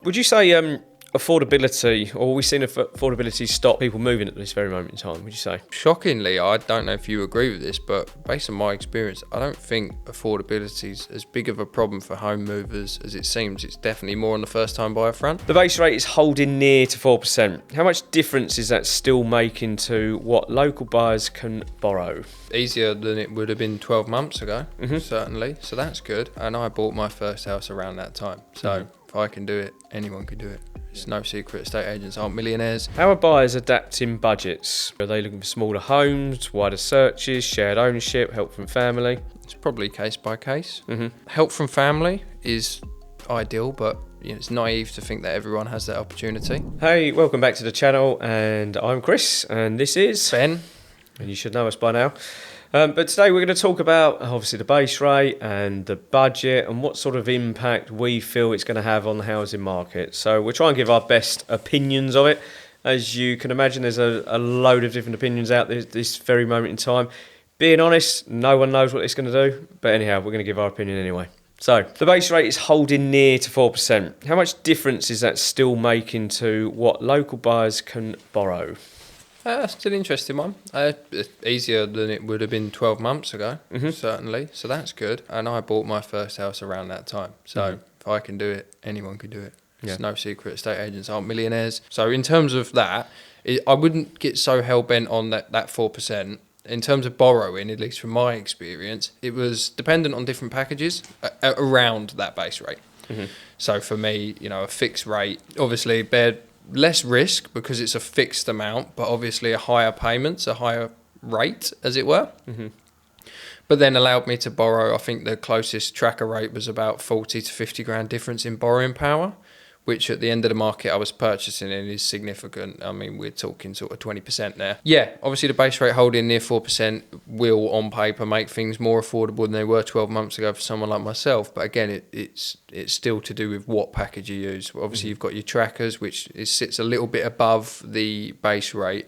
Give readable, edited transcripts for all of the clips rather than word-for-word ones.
Would you say affordability, or are we seeing affordability stop people moving at this very moment in time, would you say? Shockingly, I don't know if you agree with this, but based on my experience, I don't think affordability is as big of a problem for home movers as it seems. It's definitely more on the first time buyer front. The base rate is holding near to 4%. How much difference is that still making to what local buyers can borrow? Easier than it would have been 12 months ago, certainly. So that's good. And I bought my first house around that time. So if I can do it, anyone can do it. It's no secret estate agents aren't millionaires. How are buyers adapting budgets? Are they looking for smaller homes, wider searches, shared ownership, help from family? It's probably case by case. Help from family is ideal, but it's naive to think that everyone has that opportunity. Hey, welcome back to the channel, and I'm Chris, and this is Ben. And you should know us by now. But today we're going to talk about obviously the base rate and the budget and what sort of impact we feel it's going to have on the housing market. So we'll try and give our best opinions of it. As you can imagine, there's a load of different opinions out there this very moment in time. Being honest, no one knows what it's going to do. But anyhow, we're going to give our opinion anyway. So the base rate is holding near to 4%. How much difference is that still making to what local buyers can borrow? That's an interesting one. Easier than it would have been 12 months ago, certainly. So that's good. And I bought my first house around that time. So if I can do it, anyone can do it. It's no secret estate agents aren't millionaires. So in terms of that, I wouldn't get so hell-bent on that 4%. In terms of borrowing, at least from my experience, it was dependent on different packages around that base rate. So for me, a fixed rate, obviously bear less risk because it's a fixed amount, but obviously a higher payments, a higher rate, as it were. But then allowed me to borrow. I think the closest tracker rate was about 40 to 50 grand difference in borrowing power, which at the end of the market I was purchasing in is significant. I mean, we're talking sort of 20% there. Yeah, obviously the base rate holding near 4% will on paper make things more affordable than they were 12 months ago for someone like myself. But again, it's still to do with what package you use. Obviously you've got your trackers, which sits a little bit above the base rate.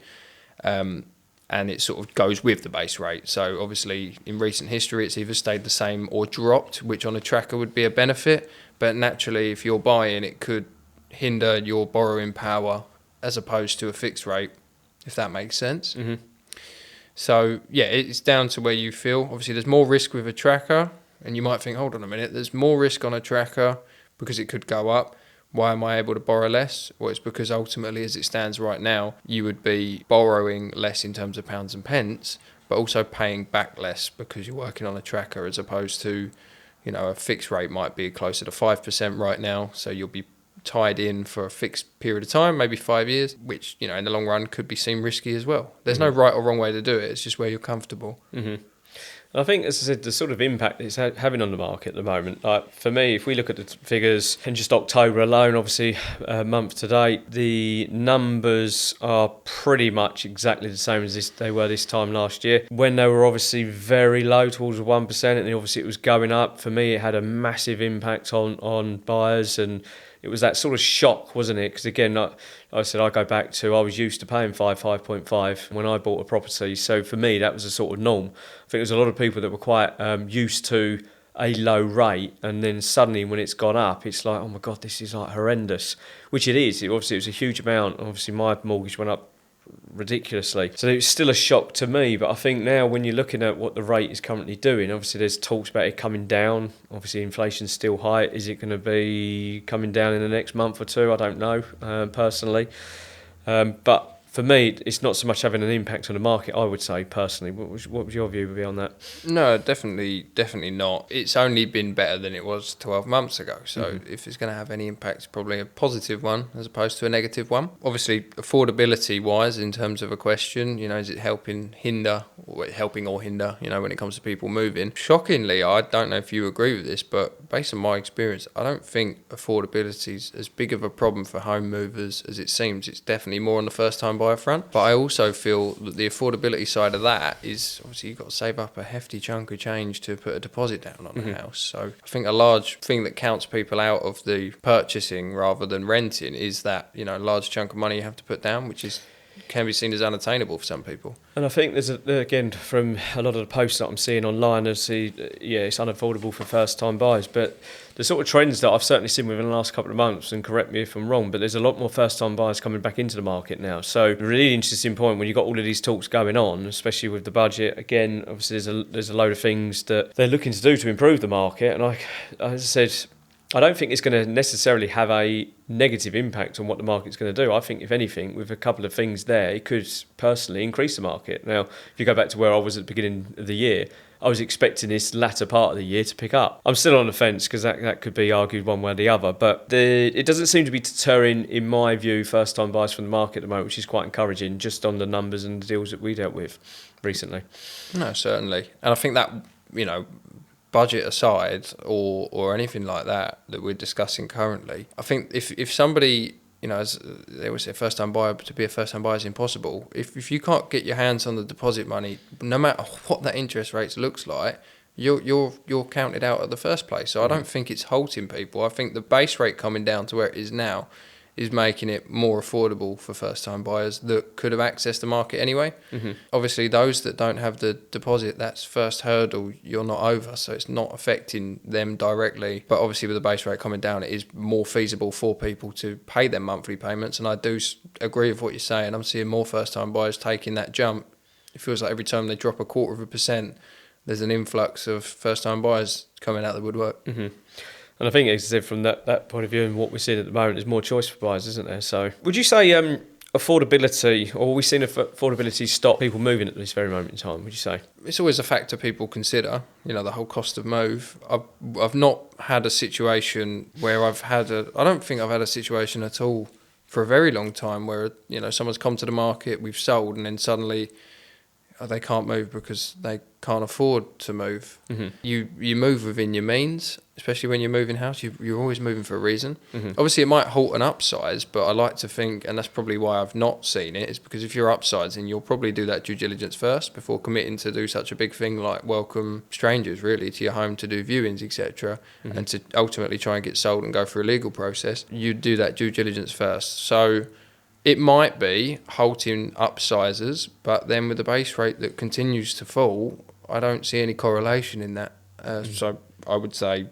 And it sort of goes with the base rate. So obviously in recent history, it's either stayed the same or dropped, which on a tracker would be a benefit. But naturally, if you're buying, it could hinder your borrowing power as opposed to a fixed rate, if that makes sense. So yeah, it's down to where you feel. Obviously, there's more risk with a tracker, and you might think, hold on a minute, there's more risk on a tracker because it could go up. Why am I able to borrow less? Well, it's because ultimately, as it stands right now, you would be borrowing less in terms of pounds and pence, but also paying back less because you're working on a tracker as opposed to, a fixed rate might be closer to 5% right now. So you'll be tied in for a fixed period of time, maybe 5 years, which, in the long run could be seen risky as well. There's no right or wrong way to do it. It's just where you're comfortable. I think, as I said, the sort of impact it's having on the market at the moment. Like for me, if we look at the figures in just October alone, obviously month to date, the numbers are pretty much exactly the same as they were this time last year, when they were obviously very low towards the 1%, and obviously it was going up. For me, it had a massive impact on buyers, and it was that sort of shock, wasn't it? Because again, like I said, I go back to, I was used to paying 5.5 when I bought a property. So for me, that was a sort of norm. I think there's a lot of people that were quite used to a low rate, and then suddenly when it's gone up, it's like, oh my God, this is like horrendous, which it is. Obviously, it was a huge amount. Obviously, my mortgage went up ridiculously. So it's still a shock to me, but I think now when you're looking at what the rate is currently doing, obviously there's talks about it coming down. Obviously inflation's still high. Is it going to be coming down in the next month or two? I don't know, personally. But for me, it's not so much having an impact on the market, I would say, personally. What would your view be on that? No, definitely not. It's only been better than it was 12 months ago. So if it's going to have any impact, it's probably a positive one as opposed to a negative one. Obviously, affordability-wise, in terms of a question, is it helping or hinder, when it comes to people moving? Shockingly, I don't know if you agree with this, but based on my experience, I don't think affordability is as big of a problem for home movers as it seems. It's definitely more on the first-time buyer front. But I also feel that the affordability side of that is obviously you've got to save up a hefty chunk of change to put a deposit down on a house. So I think a large thing that counts people out of the purchasing rather than renting is that, large chunk of money you have to put down, which is can be seen as unattainable for some people. And I think again, from a lot of the posts that I'm seeing online, I see, it's unaffordable for first-time buyers. But the sort of trends that I've certainly seen within the last couple of months, and correct me if I'm wrong, but there's a lot more first-time buyers coming back into the market now. So a really interesting point when you've got all of these talks going on, especially with the budget. Again, obviously there's a load of things that they're looking to do to improve the market. And as I said, I don't think it's going to necessarily have a negative impact on what the market's going to do. I think, if anything, with a couple of things there, it could personally increase the market. Now, if you go back to where I was at the beginning of the year, I was expecting this latter part of the year to pick up. I'm still on the fence because that could be argued one way or the other, but it doesn't seem to be deterring, in my view, first-time buyers from the market at the moment, which is quite encouraging, just on the numbers and the deals that we dealt with recently. No, certainly. And I think that, budget aside or anything like that we're discussing currently, I think if somebody, as they always say, first-time buyer, to be a first-time buyer is impossible. If you can't get your hands on the deposit money, no matter what that interest rate looks like, you're counted out at the first place. So I don't think it's halting people. I think the base rate coming down to where it is now is making it more affordable for first-time buyers that could have accessed the market anyway. Mm-hmm. Obviously, those that don't have the deposit, that's first hurdle you're not over, so it's not affecting them directly. But obviously, with the base rate coming down, it is more feasible for people to pay their monthly payments. And I do agree with what you're saying. I'm seeing more first-time buyers taking that jump. It feels like every time they drop 0.25%, there's an influx of first-time buyers coming out of the woodwork. Mm-hmm. And I think, as I said, from that point of view and what we're seeing at the moment, there's more choice for buyers, isn't there? So would you say affordability, or are we seeing affordability stop people moving at this very moment in time, would you say? It's always a factor people consider, the whole cost of move. I've not had a situation where I don't think I've had a situation at all for a very long time where, someone's come to the market, we've sold, and then suddenly they can't move because they can't afford to move. Mm-hmm. You move within your means, especially when you're moving house. You're always moving for a reason. Mm-hmm. Obviously, it might halt an upsize, but I like to think, and that's probably why I've not seen it, is because if you're upsizing, you'll probably do that due diligence first before committing to do such a big thing like welcome strangers, really, to your home to do viewings, etc., mm-hmm. and to ultimately try and get sold and go through a legal process. You do that due diligence first. So it might be halting upsizers, but then with the base rate that continues to fall, I don't see any correlation in that. So I would say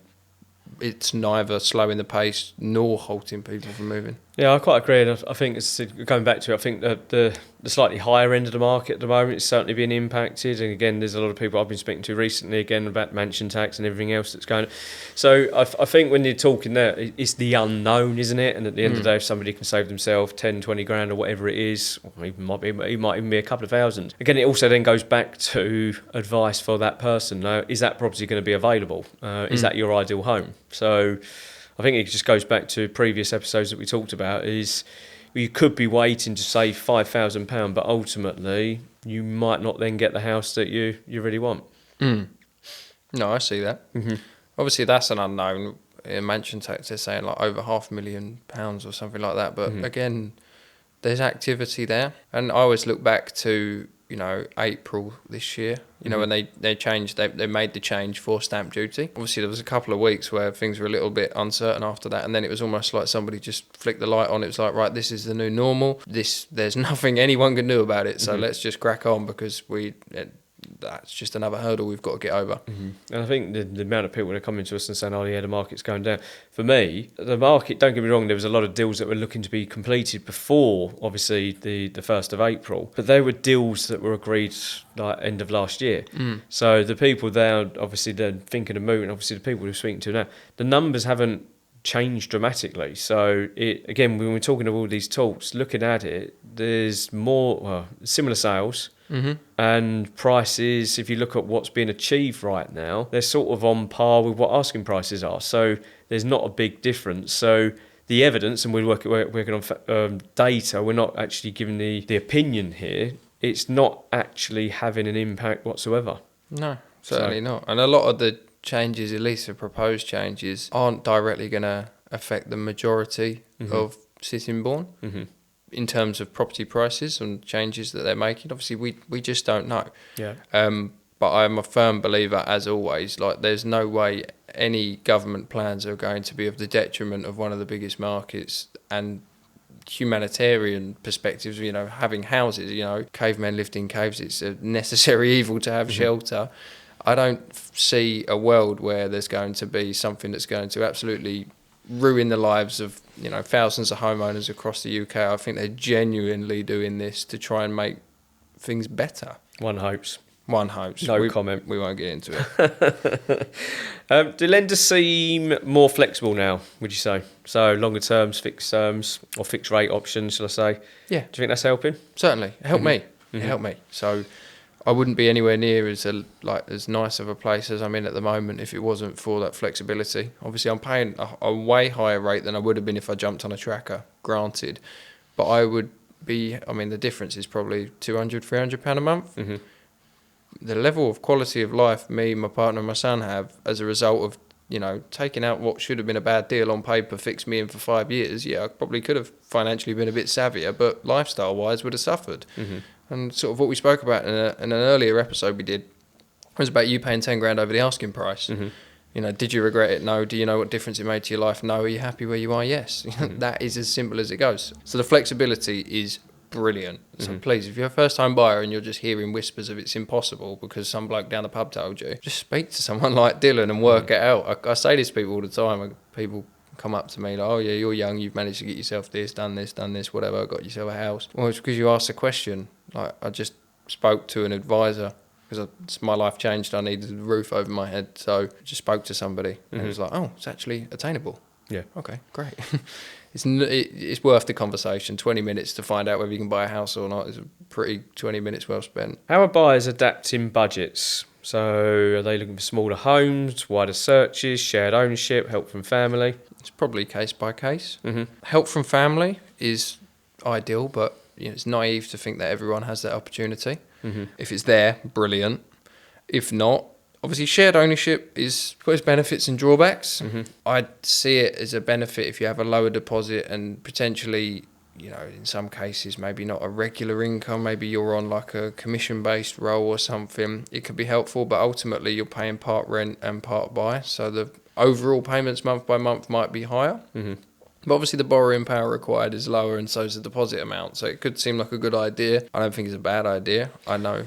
it's neither slowing the pace nor halting people from moving. Yeah, I quite agree. And I think, going back to it, I think that the slightly higher end of the market at the moment is certainly being impacted. And again, there's a lot of people I've been speaking to recently, again, about mansion tax and everything else that's going on. So I think when you're talking there, it's the unknown, isn't it? And at the end of the day, if somebody can save themselves 10, 20 grand or whatever it is, or it might even be a couple of thousand. Again, it also then goes back to advice for that person. Now, is that property going to be available? Is that your ideal home? So I think it just goes back to previous episodes that we talked about, is you could be waiting to save £5,000, but ultimately you might not then get the house that you really want. No, I see that. Mm-hmm. Obviously, that's an unknown. In mansion tax, they're saying like over £500,000 or something like that. But again, there's activity there. And I always look back to, April this year, when they changed, they made the change for stamp duty. Obviously, there was a couple of weeks where things were a little bit uncertain after that. And then it was almost like somebody just flicked the light on. It was like, right, this is the new normal. There's nothing anyone can do about it. So let's just crack on, because that's just another hurdle we've got to get over. Mm-hmm. And I think the amount of people that are coming to us and saying, the market's going down. For me, the market, don't get me wrong, there was a lot of deals that were looking to be completed before, obviously, the 1st of April. But they were deals that were agreed like end of last year. So the people there, obviously, they're thinking of moving, obviously the people we're speaking to now, the numbers haven't changed dramatically. So again, when we're talking of all these talks, looking at it, there's more similar sales. Mm-hmm. And prices, if you look at what's being achieved right now, they're sort of on par with what asking prices are. So there's not a big difference. So the evidence, and we're working on data, we're not actually giving the opinion here. It's not actually having an impact whatsoever. No, certainly not. And a lot of the changes, at least the proposed changes, aren't directly going to affect the majority of Sittingbourne. Mm-hmm. In terms of property prices and changes that they're making. Obviously, we just don't know. Yeah. But I'm a firm believer, as always, like there's no way any government plans are going to be of the detriment of one of the biggest markets and humanitarian perspectives, having houses, cavemen lived in caves, it's a necessary evil to have shelter. I don't see a world where there's going to be something that's going to absolutely ruin the lives of, thousands of homeowners across the UK. I think they're genuinely doing this to try and make things better. One hopes. No comment. We won't get into it. Do lenders seem more flexible now, would you say? So longer terms, fixed terms, or fixed rate options, shall I say? Yeah. Do you think that's helping? Certainly. It helped me. It helped me. So I wouldn't be anywhere near as nice of a place as I'm in at the moment if it wasn't for that flexibility. Obviously, I'm paying a way higher rate than I would have been if I jumped on a tracker, granted. But I would be, the difference is probably £200, £300 a month. Mm-hmm. The level of quality of life me, my partner and my son have as a result of, taking out what should have been a bad deal on paper, fixed me in for 5 years. Yeah, I probably could have financially been a bit savvier, but lifestyle-wise would have suffered. Mm-hmm. And sort of what we spoke about in an earlier episode we did was about you paying 10 grand over the asking price. Mm-hmm. Did you regret it? No. Do you know what difference it made to your life? No. Are you happy where you are? Yes. Mm-hmm. That is as simple as it goes. So the flexibility is brilliant. So please, if you're a first time buyer and you're just hearing whispers of it's impossible because some bloke down the pub told you, just speak to someone like Dylan and work it out. I say this to people all the time. People come up to me like, oh yeah, you're young, you've managed to get yourself this, done this, whatever, got yourself a house. Well, it's because you asked a question. Like, I just spoke to an advisor because my life changed. I needed a roof over my head, so I just spoke to somebody and it was like, oh, it's actually attainable. Yeah. Okay, great. It's worth the conversation. 20 minutes to find out whether you can buy a house or not is a pretty 20 minutes well spent. How are buyers adapting budgets? So are they looking for smaller homes, wider searches, shared ownership, help from family? It's probably case by case. Mm-hmm. Help from family is ideal, but it's naive to think that everyone has that opportunity. Mm-hmm. If it's there, brilliant. If not, obviously shared ownership is got its benefits and drawbacks. Mm-hmm. I'd see it as a benefit if you have a lower deposit and potentially, in some cases, maybe not a regular income, maybe you're on like a commission-based role or something. It could be helpful, but ultimately you're paying part rent and part buy, so the overall payments month by month might be higher. Mm-hmm. But obviously the borrowing power required is lower and so is the deposit amount. So it could seem like a good idea. I don't think it's a bad idea. I know.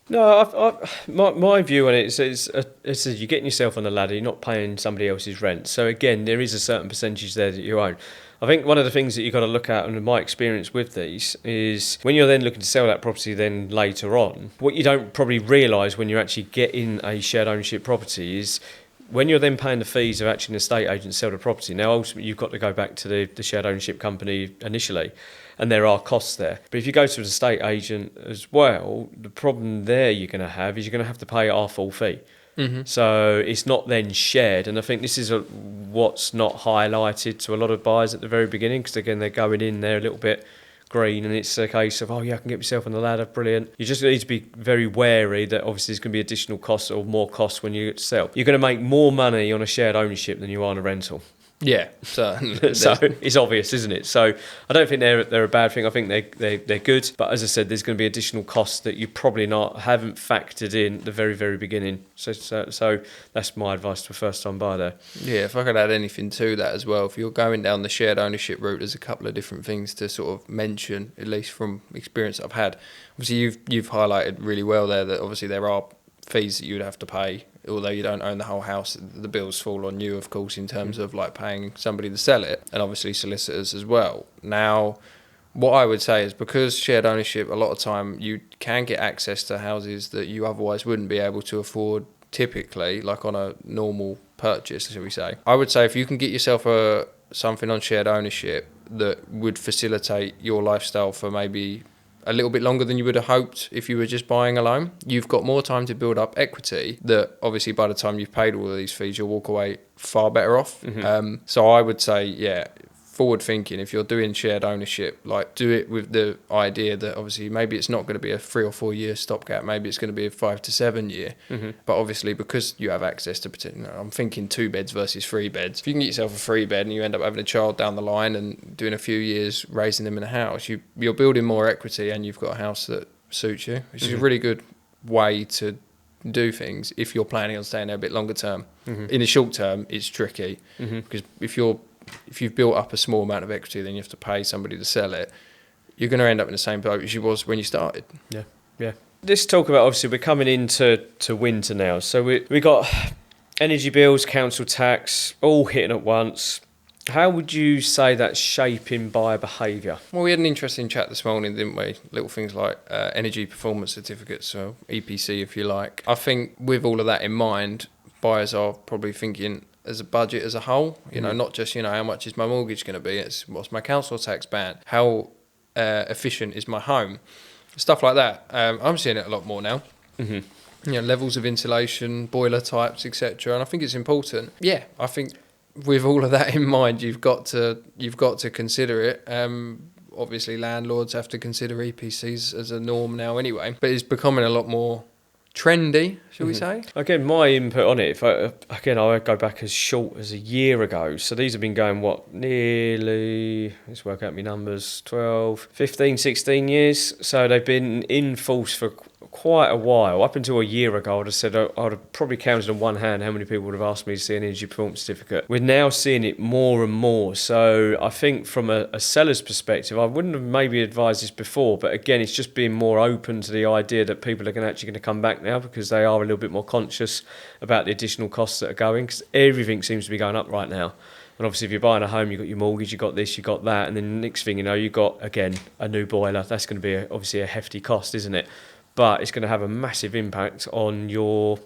No, my view on it is you're getting yourself on the ladder, you're not paying somebody else's rent. So again, there is a certain percentage there that you own. I think one of the things that you've got to look at, and my experience with these, is when you're then looking to sell that property then later on, what you don't probably realise when you're actually getting a shared ownership property is when you're then paying the fees of actually an estate agent to sell the property. Now, ultimately, you've got to go back to the shared ownership company initially, and there are costs there. But if you go to an estate agent as well, the problem there you're going to have is you're going to have to pay our full fee. Mm-hmm. So it's not then shared, and I think this is what's not highlighted to a lot of buyers at the very beginning, because again they're going in there a little bit green and it's a case of, oh yeah, I can get myself on the ladder, brilliant. You just need to be very wary that obviously there's going to be additional costs or more costs when you sell. You're going to make more money on a shared ownership than you are on a rental. Yeah, certainly. So it's obvious, isn't it? So I don't think they're a bad thing. I think they're good. But as I said, there's going to be additional costs that you probably haven't factored in at the very, very beginning. So that's my advice to a first-time buyer there. Yeah, if I could add anything to that as well, if you're going down the shared ownership route, there's a couple of different things to sort of mention, at least from experience I've had. Obviously, you've highlighted really well there that obviously there are fees that you would have to pay. Although you don't own the whole house, the bills fall on you, of course, in terms of like paying somebody to sell it, and obviously solicitors as well. Now, what I would say is because shared ownership, a lot of time you can get access to houses that you otherwise wouldn't be able to afford typically, like on a normal purchase, shall we say. I would say if you can get yourself something on shared ownership that would facilitate your lifestyle for maybe a little bit longer than you would have hoped if you were just buying alone, you've got more time to build up equity that obviously by the time you've paid all of these fees, you'll walk away far better off. Mm-hmm. So I would say, yeah, forward thinking, if you're doing shared ownership, like do it with the idea that obviously maybe it's not going to be a 3 or 4 year stopgap, maybe it's going to be a 5 to 7 year. Mm-hmm. But obviously because you have access to I'm thinking 2 beds versus 3 beds. If you can get yourself a 3 bed and you end up having a child down the line and doing a few years raising them in a house, you're building more equity and you've got a house that suits you, which is a really good way to do things if you're planning on staying there a bit longer term. Mm-hmm. In the short term, it's tricky because if you're if you've built up a small amount of equity, then you have to pay somebody to sell it. You're going to end up in the same boat as you was when you started. Yeah, yeah. Let's talk about, obviously, we're coming into winter now. So we got energy bills, council tax, all hitting at once. How would you say that's shaping buyer behaviour? Well, we had an interesting chat this morning, didn't we? Little things like energy performance certificates, so EPC if you like. I think with all of that in mind, buyers are probably thinking as a budget as a whole, you know, not just, how much is my mortgage going to be, it's what's my council tax band, how efficient is my home, stuff like that. I'm seeing it a lot more now. Levels of insulation, boiler types, etc. And I think it's important. Yeah, I think with all of that in mind, you've got to consider it. Obviously, landlords have to consider EPCs as a norm now anyway, but it's becoming a lot more trendy, shall we say? Again, my input on it, I go back as short as a year ago. So these have been going, nearly, let's work out my numbers, 12, 15, 16 years. So they've been in force for quite a while. Up until a year ago, I'd have said I'd have probably counted on one hand how many people would have asked me to see an energy performance certificate. We're now seeing it more and more. So I think from a seller's perspective, I wouldn't have maybe advised this before, but again, it's just being more open to the idea that people are actually going to come back now because they are a little bit more conscious about the additional costs that are going, because everything seems to be going up right now. And obviously, if you're buying a home, you've got your mortgage, you've got this, you've got that, and then the next thing you know, you've got, again, a new boiler. That's going to be obviously a hefty cost, isn't it? But it's going to have a massive impact on your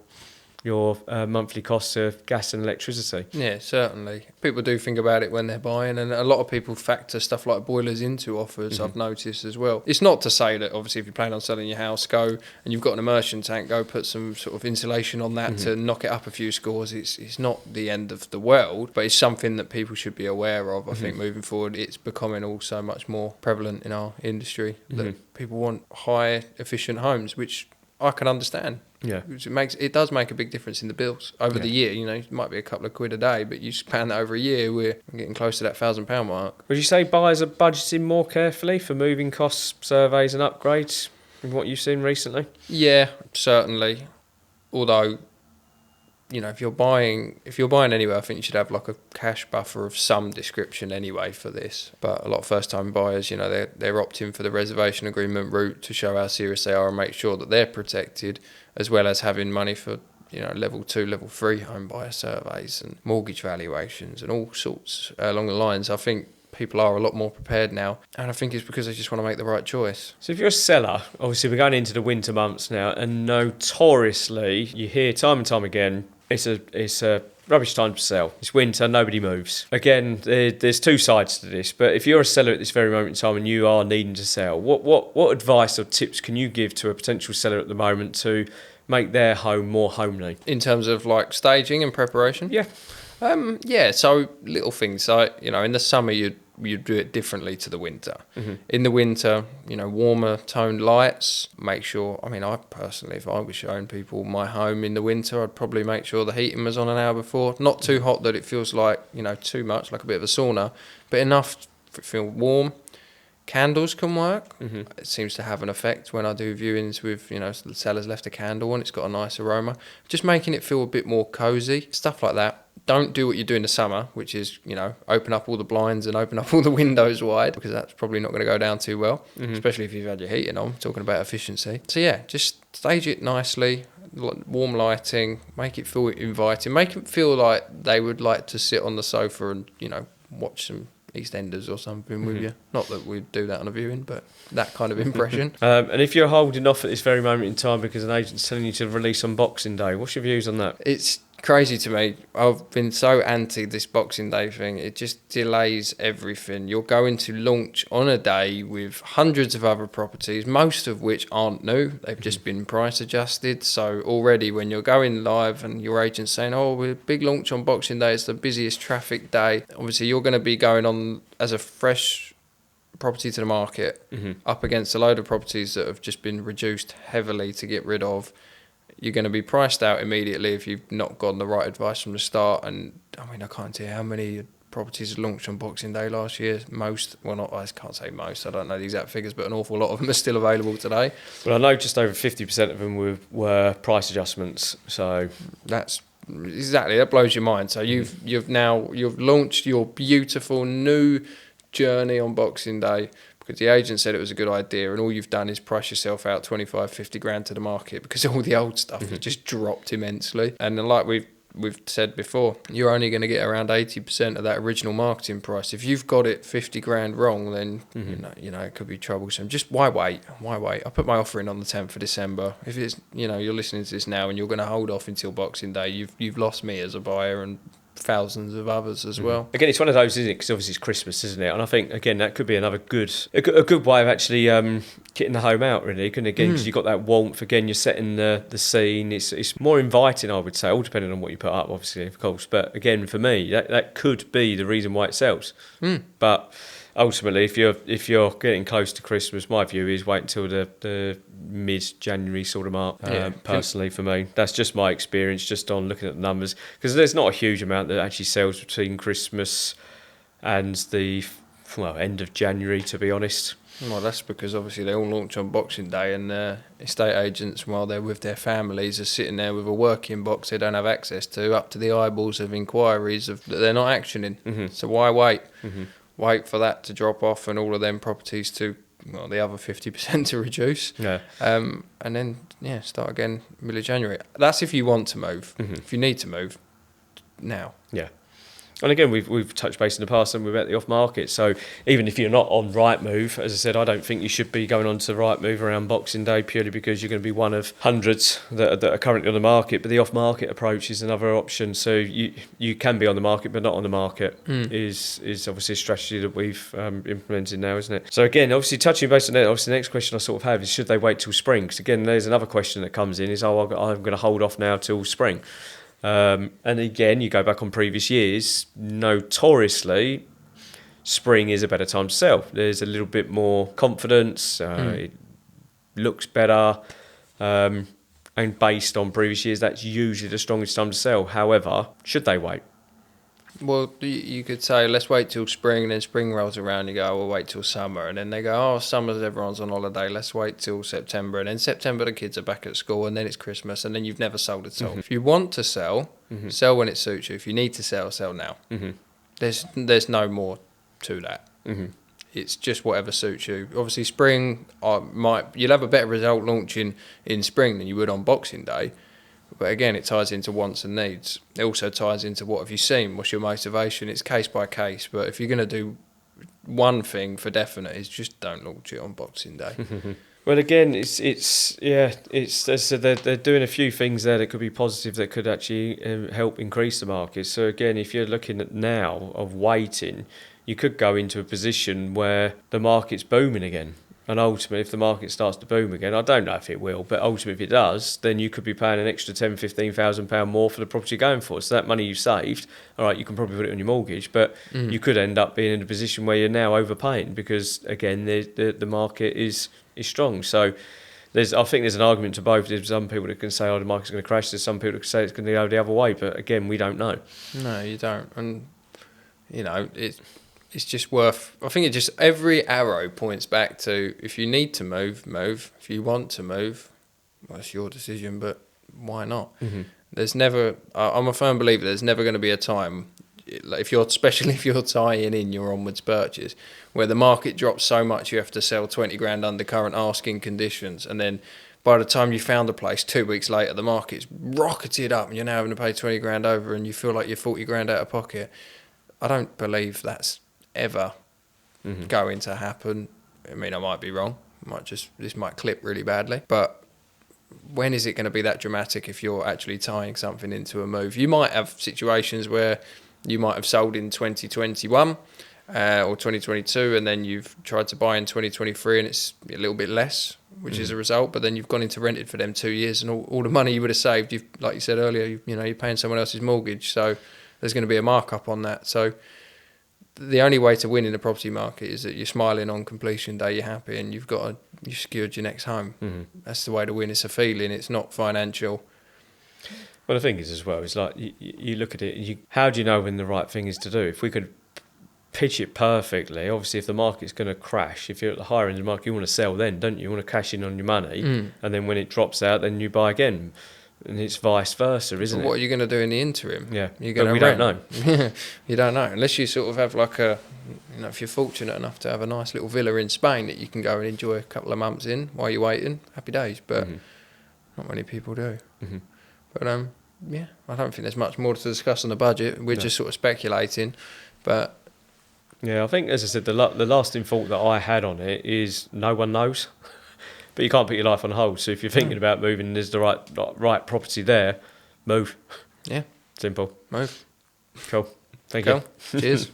monthly costs of gas and electricity. Yeah, certainly. People do think about it when they're buying, and a lot of people factor stuff like boilers into offers, I've noticed as well. It's not to say that, obviously, if you plan on selling your house, go and you've got an immersion tank, go put some sort of insulation on that to knock it up a few scores. It's not the end of the world, but it's something that people should be aware of. I think moving forward, it's becoming also much more prevalent in our industry that people want high efficient homes, which I can understand. Yeah, It does make a big difference in the bills over the year. It might be a couple of quid a day, but you span that over a year, we're getting close to that £1,000 mark. Would you say buyers are budgeting more carefully for moving costs, surveys and upgrades from what you've seen recently? Yeah, certainly. Although, if you're buying anywhere, I think you should have like a cash buffer of some description anyway for this. But a lot of first-time buyers, they're opting for the reservation agreement route to show how serious they are and make sure that they're protected, as well as having money for level 2, level 3 home buyer surveys and mortgage valuations and all sorts along the lines. I think people are a lot more prepared now, and I think it's because they just want to make the right choice. So if you're a seller, obviously we're going into the winter months now, and notoriously you hear time and time again, it's a rubbish time to sell. It's winter, nobody moves. Again, there's two sides to this, but if you're a seller at this very moment in time and you are needing to sell, what advice or tips can you give to a potential seller at the moment to make their home more homely? In terms of like staging and preparation? Yeah. So little things like, in the summer you'd do it differently to the winter. In the winter, warmer toned lights, make sure, I personally, if I was showing people my home in the winter, I'd probably make sure the heating was on an hour before. Not too hot that it feels like, too much, like a bit of a sauna, but enough for it to feel warm. Candles can work. It seems to have an effect when I do viewings with, the seller's left a candle and it's got a nice aroma. Just making it feel a bit more cosy, stuff like that. Don't do what you do in the summer, which is, open up all the blinds and open up all the windows wide, because that's probably not going to go down too well, especially if you've had your heating on, talking about efficiency. So yeah, just stage it nicely, warm lighting, make it feel inviting, make it feel like they would like to sit on the sofa and, watch some EastEnders or something with you. Not that we'd do that on a viewing, but that kind of impression. And if you're holding off at this very moment in time because an agent's telling you to release on Boxing Day, what's your views on that? It's crazy to me. I've been so anti this Boxing Day thing. It just delays everything. You're going to launch on a day with hundreds of other properties, most of which aren't new. They've just been price adjusted. So already when you're going live and your agent's saying, we're big launch on Boxing Day, it's the busiest traffic day. Obviously you're going to be going on as a fresh property to the market up against a load of properties that have just been reduced heavily to get rid of. You're going to be priced out immediately if you've not gotten the right advice from the start. And I can't tell you how many properties launched on Boxing Day last year. Most, I can't say most, I don't know the exact figures, but an awful lot of them are still available today. Well, I know just over 50% of them were price adjustments. So that's exactly. That blows your mind. So you've launched your beautiful new journey on Boxing Day because the agent said it was a good idea, and all you've done is price yourself out 25, 50 grand to the market because all the old stuff has just dropped immensely. And then like we've said before, you're only going to get around 80% of that original marketing price. If you've got it 50 grand wrong, then you know it could be troublesome. Just why wait? I put my offer in on the 10th of December. If it's, you're listening to this now and you're going to hold off until Boxing Day, you've lost me as a buyer and thousands of others as well. Again, it's one of those, isn't it? Because obviously it's Christmas, isn't it? And I think again that could be another a good way of actually getting the home out, really. Again, because you've got that warmth. Again, you're setting the scene. It's more inviting, I would say, all depending on what you put up, obviously, of course. But again, for me, that could be the reason why it sells. But ultimately, if you're getting close to Christmas, my view is wait until the mid-January sort of mark. Personally, for me, that's just my experience, just on looking at the numbers, because there's not a huge amount that actually sells between Christmas and the end of January, to be honest. Well, that's because obviously they all launch on Boxing Day, and estate agents, while they're with their families, are sitting there with a work inbox they don't have access to, up to the eyeballs of inquiries that they're not actioning. So why wait? Wait for that to drop off and all of them properties to, the other 50% to reduce. And then, start again middle of January. That's if you want to move. If you need to move, now. Yeah. And again, we've touched base in the past and we're at the off market. So even if you're not on Rightmove, as I said, I don't think you should be going on to Rightmove around Boxing Day purely because you're going to be one of hundreds that are currently on the market. But the off market approach is another option. So you can be on the market but not on the market is obviously a strategy that we've implemented now, isn't it? So again, obviously touching base on that, obviously the next question I sort of have is should they wait till spring? Because again, there's another question that comes in is, I'm going to hold off now till spring. And again, you go back on previous years, notoriously, spring is a better time to sell. There's a little bit more confidence, it looks better, and based on previous years, that's usually the strongest time to sell. However, should they wait? Well, you could say, let's wait till spring, and then spring rolls around, you go, we'll wait till summer, and then they go, summer's everyone's on holiday, let's wait till September, and then September the kids are back at school, and then it's Christmas, and then you've never sold at all. If you want to sell, sell when it suits you. If you need to sell now. There's no more to that. It's just whatever suits you. Obviously, spring, you'll have a better result launching in spring than you would on Boxing Day. But again, it ties into wants and needs. It also ties into what have you seen, what's your motivation. It's case by case. But if you're going to do one thing for definite, is just don't launch it on Boxing Day. Well, again, it's so they're doing a few things there that could be positive that could actually help increase the market. So again, if you're looking at now of waiting, you could go into a position where the market's booming again. And ultimately, if the market starts to boom again, I don't know if it will, but ultimately if it does, then you could be paying an extra £10,000, £15,000 more for the property you're going for. So that money you've saved, all right, you can probably put it on your mortgage, but you could end up being in a position where you're now overpaying because, again, the market is strong. So I think there's an argument to both. There's some people that can say, the market's going to crash. There's some people that can say it's going to go the other way. But again, we don't know. No, you don't. And, it's just worth, I think every arrow points back to if you need to move. If you want to move, well, it's your decision, but why not? There's never, I'm a firm believer there's never going to be a time, especially if you're tying in your onwards purchase, where the market drops so much you have to sell 20 grand under current asking conditions. And then by the time you found a place 2 weeks later, the market's rocketed up and you're now having to pay 20 grand over and you feel like you're 40 grand out of pocket. I don't believe that's ever going to happen. I mean, I might be wrong. This might clip really badly. But when is it going to be that dramatic if you're actually tying something into a move? You might have situations where you might have sold in 2021 or 2022 and then you've tried to buy in 2023 and it's a little bit less, which is a result. But then you've gone into rented for them 2 years and all the money you would have saved, like you said earlier, you're paying someone else's mortgage. So there's going to be a markup on that. So the only way to win in the property market is that you're smiling on completion day, you're happy, and you've secured your next home. That's the way to win. It's a feeling. It's not financial. Well, the thing is as well, it's like you look at it, how do you know when the right thing is to do? If we could pitch it perfectly, obviously if the market's going to crash, if you're at the higher end of the market, you want to sell then, don't you? You want to cash in on your money, and then when it drops out, then you buy again. And it's vice versa, isn't But it? what are you going to do in the interim? Yeah, You're but going we to don't know. You don't know unless you sort of have like a, if you're fortunate enough to have a nice little villa in Spain that you can go and enjoy a couple of months in while you're waiting. Happy days, but not many people do. But yeah, I don't think there's much more to discuss on the budget. We're just sort of speculating, but Yeah, I think, as I said, the lasting thought that I had on it is no one knows. But you can't put your life on hold. So if you're thinking about moving, and there's the right property there, move. yeah, Simple. move. Cool. Thank Cool. you. Cheers.